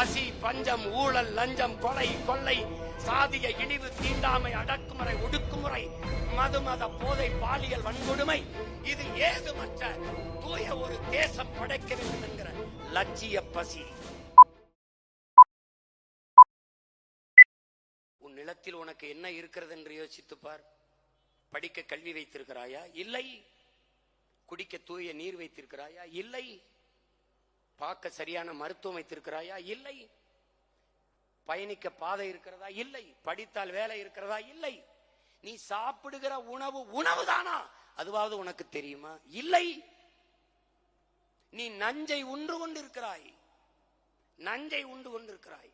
பசி, பஞ்சம், ஊழல், லஞ்சம், கொலை, கொள்ளை, சாதிய இழிவு, தீண்டாமை, அடக்குமுறை, ஒடுக்குமுறை, மத போதை, பாலியல் வன்கொடுமை, இது ஏதுமற்ற தூய ஒரு தேசம் படைக்க வேண்டும் என்கிற லட்சிய பசி. உன் நிலத்தில் உனக்கு என்ன இருக்கிறது என்று யோசித்துப்பார். படிக்க கல்வி வைத்திருக்கிறாயா? இல்லை. குடிக்க தூய நீர் வைத்திருக்கிறாயா? இல்லை. பார்க்க சரியான மருத்துவம் வைத்திருக்கிறாயா? இல்லை. பயணிக்க பாதை இருக்கிறதா? இல்லை. படித்தால் வேலை இருக்கிறதா? இல்லை. நீ சாப்பிடுகிற உணவு உணவுதானா? அதுவாவது உனக்கு தெரியுமா? இல்லை. நீ நஞ்சை உண்டு கொண்டிருக்கிறாய். நஞ்சை உண்டு கொண்டிருக்கிறாய்.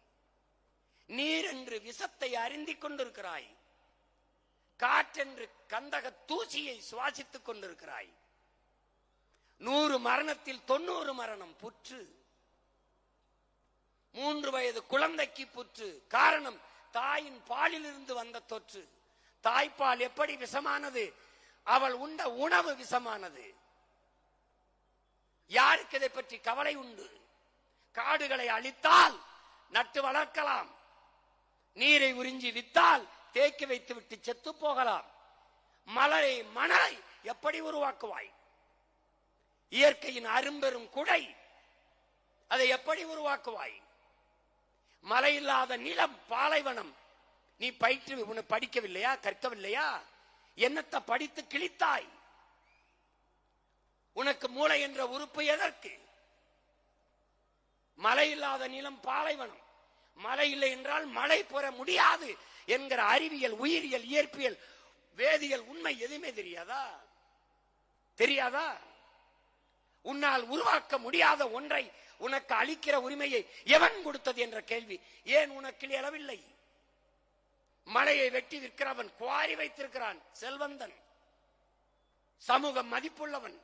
நீர் என்று விஷத்தை அருந்திக் கொண்டிருக்கிறாய். காற்றென்று கந்தக தூசியை சுவாசித்துக் கொண்டிருக்கிறாய். 100 மரணத்தில் 90 மரணம் புற்று. 3 வயது குழந்தைக்கு புற்று. காரணம், தாயின் பாலில் இருந்து வந்த தொற்று. தாய்ப்பால் எப்படி விஷமானது? அவள் உண்ட உணவு விஷமானது. யாருக்கு இதை பற்றி கவலை உண்டு? காடுகளை அழித்தால் நட்டு வளர்க்கலாம். நீரை உறிஞ்சி வித்தால் தேக்கி வைத்து விட்டு செத்து போகலாம். மணலை எப்படி உருவாக்குவாய்? இயற்கையின் அரும்பெரும் குடை, அதை எப்படி உருவாக்குவாய்? மழை இல்லாத நிலம், பாலைவனம். நீ படிக்கவில்லையா? கற்கவில்லையா? என்னத்தை படித்து கிழித்தாய்? உனக்கு மூளை என்ற உறுப்பு எதற்கு? மழை இல்லாத நிலம், பாலைவனம். மழை இல்லை என்றால் மழை பெற முடியாது என்கிற அறிவியல், உயிரியல், இயற்பியல், வேதியியல் உண்மை எதுவுமே தெரியாதா? உன்னால் உருவாக்க முடியாத ஒன்றை உனக்கு அளிக்கிற உரிமையை எவன் கொடுத்தது என்ற கேள்வி ஏன் உனக்கு எழவில்லை? மலையை வெட்டி விற்கிறவன், குவாரி வைத்திருக்கிறான், செல்வந்தன், சமூக மதிப்புள்ளவன்.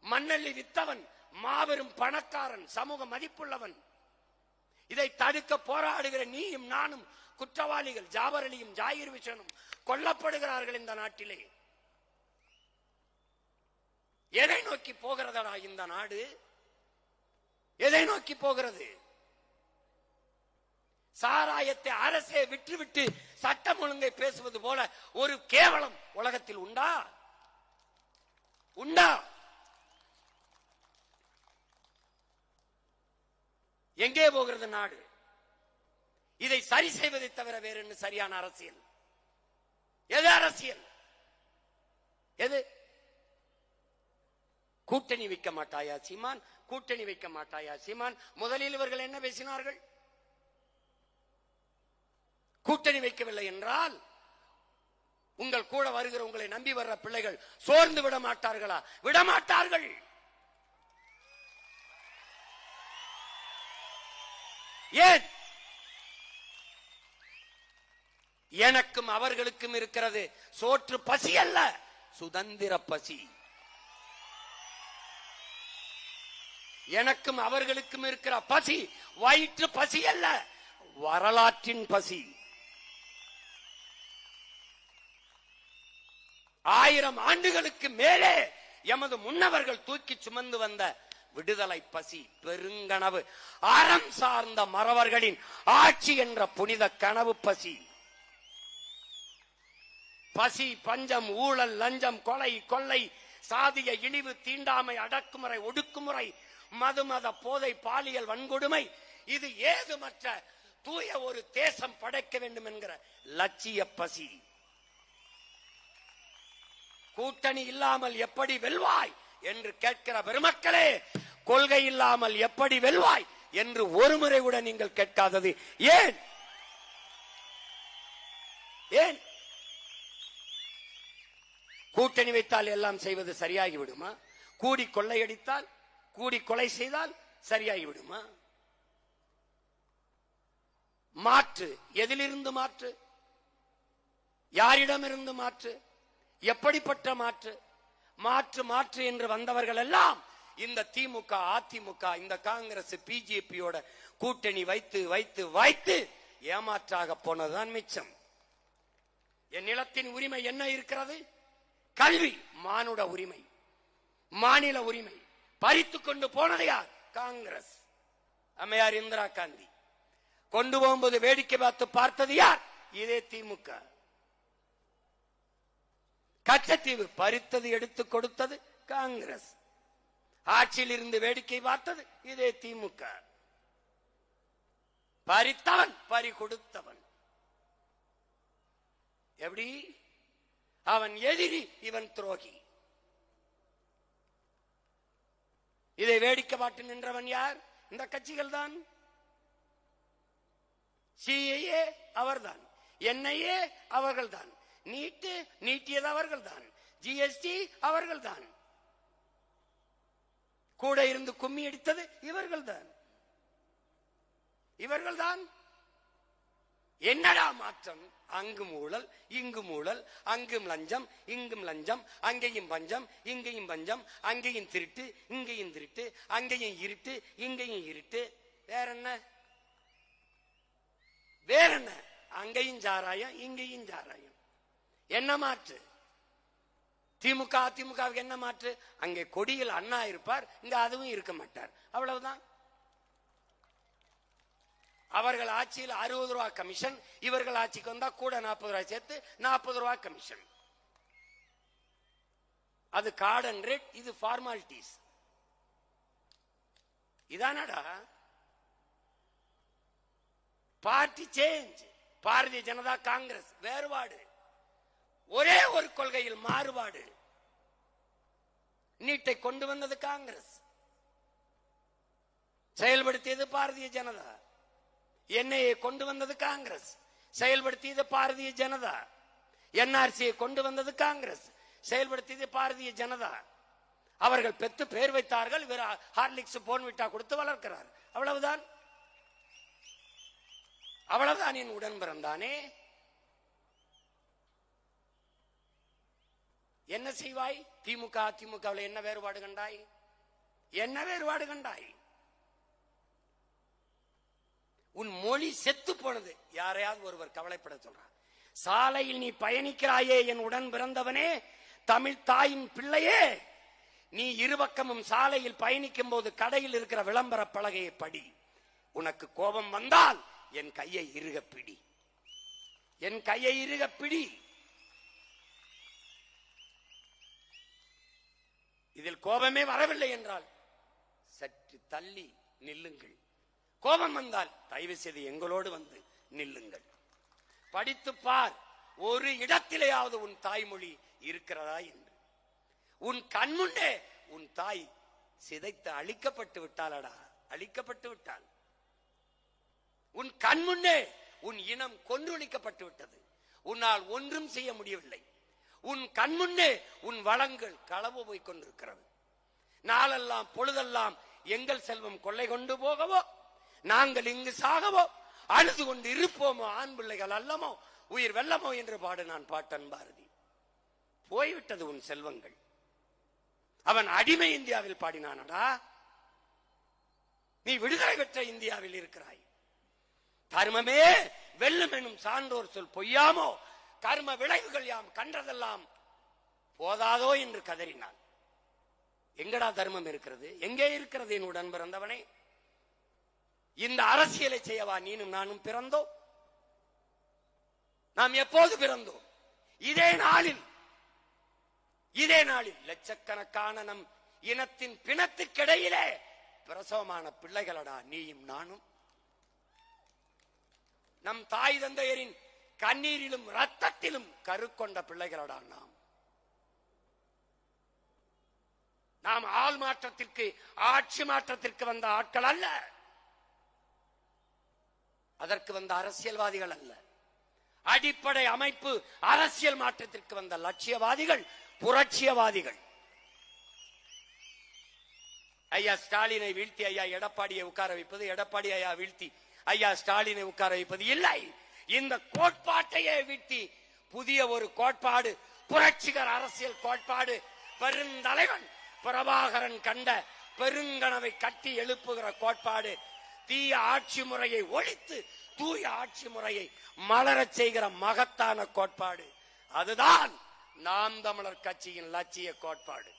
மண்ணள்ளி வித்தவன் மாபெரும் பணக்காரன், சமூக மதிப்புள்ளவன். இதை தடுக்க போராடுகிற நீயும் நானும் குற்றவாளிகள். ஜாபர் அலியும் ஜாகிர் ஹுசைனும் கொல்லப்படுகிறார்கள் இந்த நாட்டிலே. எதை நோக்கி போகிறதா இந்த நாடு? எதை நோக்கி போகிறது? சாராயத்தை அரசே விட்டுவிட்டு சட்டம் ஒழுங்கை பேசுவது போல ஒரு கேவலம் உலகத்தில் உண்டா? எங்கே போகிறது நாடு? இதை சரி செய்வதை தவிர வேறு என்ன சரியான அரசியல்? எது அரசியல்? எது? கூட்டணி வைக்க மாட்டாயா சீமான்? கூட்டணி வைக்க மாட்டாயா சீமான்? முதலில் இவர்கள் என்ன பேசினார்கள்? கூட்டணி வைக்கவில்லை என்றால் உங்கள் கூட வருகிற உங்களை நம்பி வர்ற பிள்ளைகள் சோர்ந்து விட மாட்டார்களா? விடமாட்டார்கள். ஏன்? எனக்கும் அவர்களுக்கும் இருக்கிறது சோற்று பசி அல்ல, சுதந்திர பசி. எனக்கும் அவர்களுக்கும் இருக்கிற பசி வயிற்று பசி அல்ல, வரலாற்றின் பசி. 1000 ஆண்டுகளுக்கு மேலே எமது முன்னவர்கள் தூக்கி சுமந்து வந்த விடுதலை பசி, பெருங்கனவு, அறம் சார்ந்த மறவர்களின் ஆட்சி என்ற புனித கனவு பசி. பசி, பஞ்சம், ஊழல், லஞ்சம், கொலை, கொள்ளை, சாதிய இழிவு, தீண்டாமை, அடக்குமுறை, ஒடுக்குமுறை, மத போதை, பாலியல் வன்கொடுமை, இது ஏதுமற்ற தூய ஒரு தேசம் படைக்க வேண்டும் என்கிற லட்சிய பசி. கூட்டணி இல்லாமல் எப்படி வெல்வாய் என்று கேட்கிற பெருமக்களே, கொள்கை இல்லாமல் எப்படி வெல்வாய் என்று ஒருமுறை கூட நீங்கள் கேட்காதது ஏன்? ஏன்? கூட்டணி வைத்தால் எல்லாம் செய்வது சரியாகி விடுமா? கூடி கொள்ளையடித்தால், கூடி கொலை செய்தால் சரியாகி விடுமா? மாற்று. எதிலிருந்து மாற்று? யாரிடமிருந்து மாற்று? எப்படிப்பட்ட மாற்று? மாற்று என்று வந்தவர்கள் எல்லாம் இந்த திமுக, அதிமுக, இந்த காங்கிரஸ், பிஜேபியோட கூட்டணி வைத்து வைத்து வைத்து ஏமாற்றாக போனதுதான் மிச்சம். என் நிலத்தின் உரிமை என்ன இருக்கிறது? கல்வி, மானுட உரிமை, மாநில உரிமை பறித்து கொண்டு போனது யார்? காங்கிரஸ், அம்மையார் இந்திரா காந்தி. கொண்டு போகும்போது வேடிக்கை பார்த்தது யார்? இதே திமுக. கச்சத்தீவு பறித்தது எடுத்து கொடுத்தது காங்கிரஸ். ஆட்சியில் இருந்து வேடிக்கை பார்த்தது இதே திமுக. பறித்தவன் பறி கொடுத்தவன். எப்படி? அவன் எதிரி, இவன் துரோகி. இதை வேடிக்கை பாட்டு நின்றவன் யார்? இந்த கட்சிகள் தான். சிஏஏ அவர்தான், என்ஐஏ அவர்கள் தான், நீட்டியது அவர்கள் தான், ஜிஎஸ்டி அவர்கள் தான், கூட இருந்து கும்மி அடித்தது இவர்கள் தான். என்னடா மாற்றம்? அங்கும் ஊழல், இங்கும் ஊழல், அங்கும் லஞ்சம், இங்கும் லஞ்சம், அங்கேயும் பஞ்சம், இங்கேயும் பஞ்சம், அங்கேயும் திருட்டு, இங்கேயும் திருட்டு, அங்கேயும் இருட்டு, இங்கேயும் இருட்டு. வேற என்ன? அங்கேயும் சாராயம், இங்கேயும் சாராயம். என்ன மாற்று? திமுகவுக்கு என்ன மாற்று? அங்கே கொடியில் அண்ணா இருப்பார், இங்க அதுவும் இருக்க மாட்டார். அவ்வளவுதான். அவர்கள் ஆட்சியில் 60 ரூபாய் கமிஷன், இவர்கள் ஆட்சிக்கு வந்தா கூட 40 ரூபாய் சேர்த்து 40 ரூபாய் கமிஷன். அது கார்டு அண்ட் ரேட், இது ஃபார்மாலிட்டிஸ். இதானடா பார்ட்டி சேஞ்ச். பாரதிய ஜனதா காங்கிரஸ் வேறுபாடு, ஒரே ஒரு கொள்கையில் மாறுபாடு. நீட்டை கொண்டு வந்தது காங்கிரஸ், செயல்படுத்தியது பாரதிய ஜனதா. என்ஐஏ கொண்டு வந்தது காங்கிரஸ், செயல்படுத்தியது பாரதிய ஜனதா. என்ஆர்சியை கொண்டு வந்தது காங்கிரஸ், செயல்படுத்தியது பாரதிய ஜனதா. அவர்கள் பெற்று பேர் வைத்தார்கள், இவர் ஹார்லிக்ஸ் போன்விட்டா கொடுத்து வளர்க்கிறார். அவ்வளவுதான். அவ்வளவுதான். என் உடன் பிறந்தானே. என்ன செய்வாய்? திமுக அதிமுகவில் என்ன வேறுபாடு கண்டாய்? என்ன வேறுபாடு கண்டாய்? உன் மொழி செத்து போனது. யாரையாவது ஒருவர் கவலைப்பட சொல்றார். சாலையில் நீ பயணிக்கிறாயே என் உடன் பிறந்தவனே, தமிழ் தாயின் பிள்ளையே, நீ இருபக்கமும் சாலையில் பயணிக்கும் போது கடையில் இருக்கிற விளம்பர பலகையை படி. உனக்கு கோபம் வந்தால் என் கையை இறுக பிடி, என் கையை இறுக பிடி. இதில் கோபமே வரவில்லை என்றால் சற்று தள்ளி நில்லுங்கள். கோபம் வந்தால் தயவு செய்து எங்களோடு வந்து நில்லுங்கள். படித்து பார், ஒரு இடத்திலேயாவது உன் தாய்மொழி இருக்கிறதா என்று. உன் கண்முன்னே உன் தாய் சிதைத்து அழிக்கப்பட்டு விட்டாளடா, அழிக்கப்பட்டு விட்டாள். உன் கண்முன்னே உன் இனம் கொன்றொழிக்கப்பட்டு விட்டது. உன்னால் ஒன்றும் செய்ய முடியவில்லை. உன் கண்முன்னே உன் வளங்கள் களவு போய் கொண்டிருக்கிறது. நாளெல்லாம் பொழுதெல்லாம் எங்கள் செல்வம் கொள்ளை கொண்டு போகவோ, நாங்கள் இங்கு சாகவோ, அழுது கொண்டு இருப்போமோ, ஆண் பிள்ளைகள் அல்லமோ, உயிர் வெல்லமோ என்று பாடு நான் பாட்டன் பாரதி. போய்விட்டது உன் செல்வங்கள். அவன் அடிமை இந்தியாவில் பாடினானடா, நீ விடுதலை பெற்ற இந்தியாவில் இருக்கிறாய். தர்மமே வெல்லும் எனும் சான்றோர் சொல் பொய்யாமோ, கர்ம விளைவுகள் யாம் கன்றதெல்லாம் போதாதோ என்று கதறினான். எங்கடா தர்மம் இருக்கிறது? எங்கே இருக்கிறது என் உடன் பிறந்தவனே? இந்த அரசியலை செய்யவா நீனும் நானும் பிறந்தோ? நாம் எப்போது பிறந்தோம்? இதே நாளில் லட்சக்கணக்கான நம் இனத்தின் பிணத்துக்கிடையிலே பிரசவமான பிள்ளைகளடா நீயும் நானும். நம் தாய் தந்தையரின் கண்ணீரிலும் ரத்தத்திலும் கருக்கொண்ட பிள்ளைகளடா நாம் ஆள் மாற்றத்திற்கு, ஆட்சி மாற்றத்திற்கு வந்த ஆட்கள் அல்ல. அதற்கு வந்த அரசியல்வாதிகள் அல்ல. அடிப்படை அமைப்பு அரசியல் மாற்றத்திற்கு வந்த லட்சியவாதிகள், புரட்சியவாதிகள். ஐயா ஸ்டாலினை வீழ்த்தி ஐயா எடப்பாடியை உட்கார வைப்பது, எடப்பாடி ஐயா வீழ்த்தி ஐயா ஸ்டாலினை உட்கார வைப்பது இல்லை. இந்த கோட்பாட்டையே வீழ்த்தி புதிய ஒரு கோட்பாடு, புரட்சிகர அரசியல் கோட்பாடு, பெருந்தலைவன் பிரபாகரன் கண்ட பெருங்கனவை கட்டி எழுப்புகிற கோட்பாடு, தீய ஆட்சி முறையை ஒழித்து தூய ஆட்சி முறையை மலரச் செய்கிற மகத்தான கோட்பாடு. அதுதான் நாம் தமிழர் கட்சியின் லட்சிய கோட்பாடு.